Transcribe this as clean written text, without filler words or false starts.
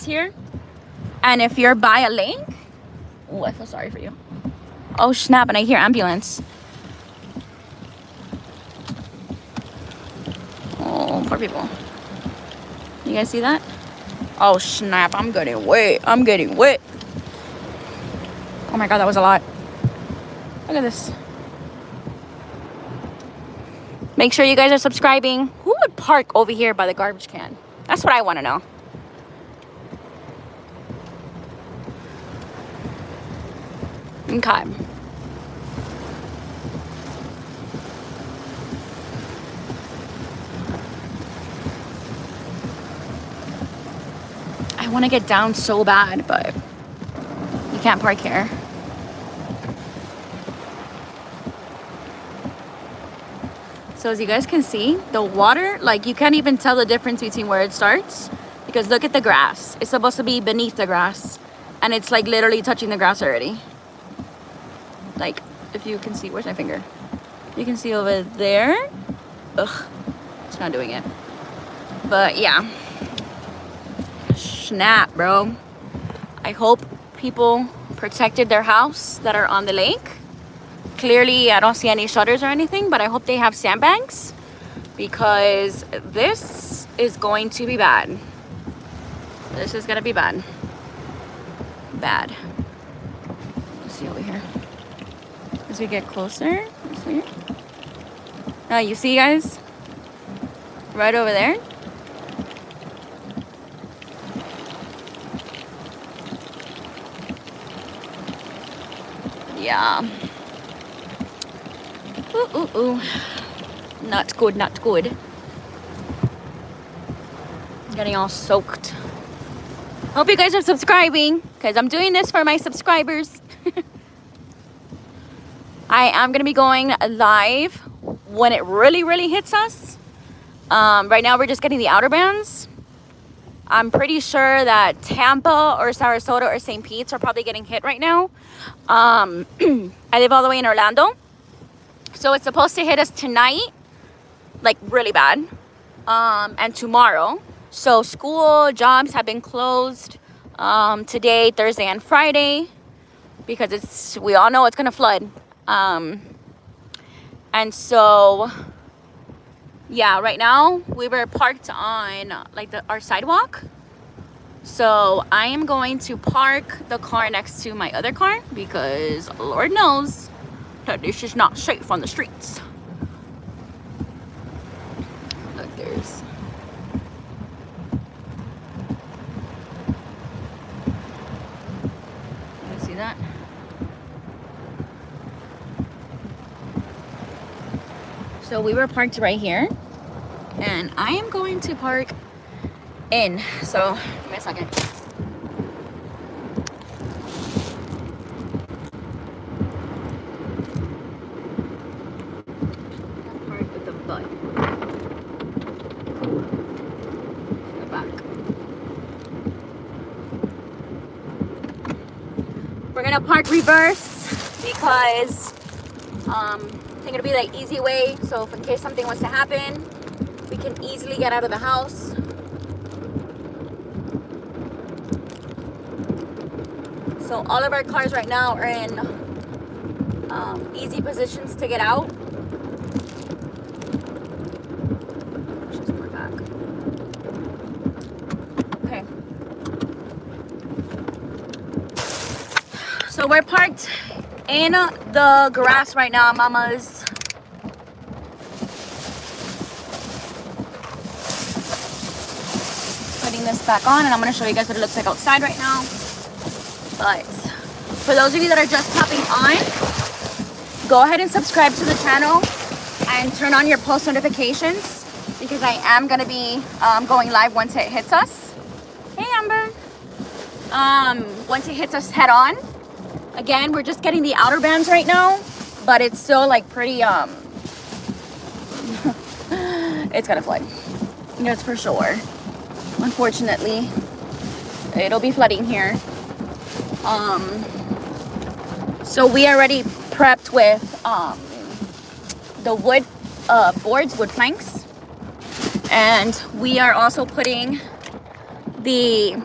here. And if you're by a lake, oh, I feel sorry for you. Oh snap, and I hear ambulance. Oh, poor people. You guys see that? Oh snap, I'm getting wet. I'm getting wet. Oh my god, that was a lot. Look at this. Make sure you guys are subscribing. Who would park over here by the garbage can? That's what I want to know. Okay. I want to get down so bad, but you can't park here. So as you guys can see, the water, like you can't even tell the difference between where it starts, because look at the grass. It's supposed to be beneath the grass, and it's like literally touching the grass already. Like, if you can see, where's my finger? You can see over there. Ugh, it's not doing it. But yeah, snap, bro. I hope people protected their house that are on the lake. Clearly, I don't see any shutters or anything, but I hope they have sandbanks, because this is going to be bad. This is gonna be bad. Bad. Let's see over here. As we get closer, you see, guys? Right over there. Yeah. Ooh, ooh, ooh. Not good, not good. Getting all soaked. Hope you guys are subscribing, because I'm doing this for my subscribers. I am going to be going live when it really hits us. Right now we're just getting the outer bands. I'm pretty sure that Tampa or Sarasota or St. Pete's are probably getting hit right now. I live all the way in Orlando. So it's supposed to hit us tonight, like really bad, and tomorrow. So school, jobs have been closed today, Thursday, and Friday, because we all know it's gonna flood. And so, yeah, right now we were parked on like our sidewalk. So I am going to park the car next to my other car, because Lord knows that this is not safe on the streets. Look, there's... You see that? So we were parked right here, and I am going to park in. So give me a second. Park with the butt. The back. We're gonna park reverse because I think it'll be the easy way. So if in case something was to happen, we can easily get out of the house. So all of our cars right now are in easy positions to get out. Just more back. Okay. So we're parked in the grass right now, mamas. Putting this back on, and I'm going to show you guys what it looks like outside right now. But for those of you that are just popping on, go ahead and subscribe to the channel and turn on your post notifications, because I am going to be going live once it hits us. Hey, Amber. Once it hits us head on. Again, we're just getting the outer bands right now, but it's still like pretty, it's gonna flood. That's for sure. Unfortunately, it'll be flooding here. So we already prepped with the wood boards, wood planks, and we are also putting the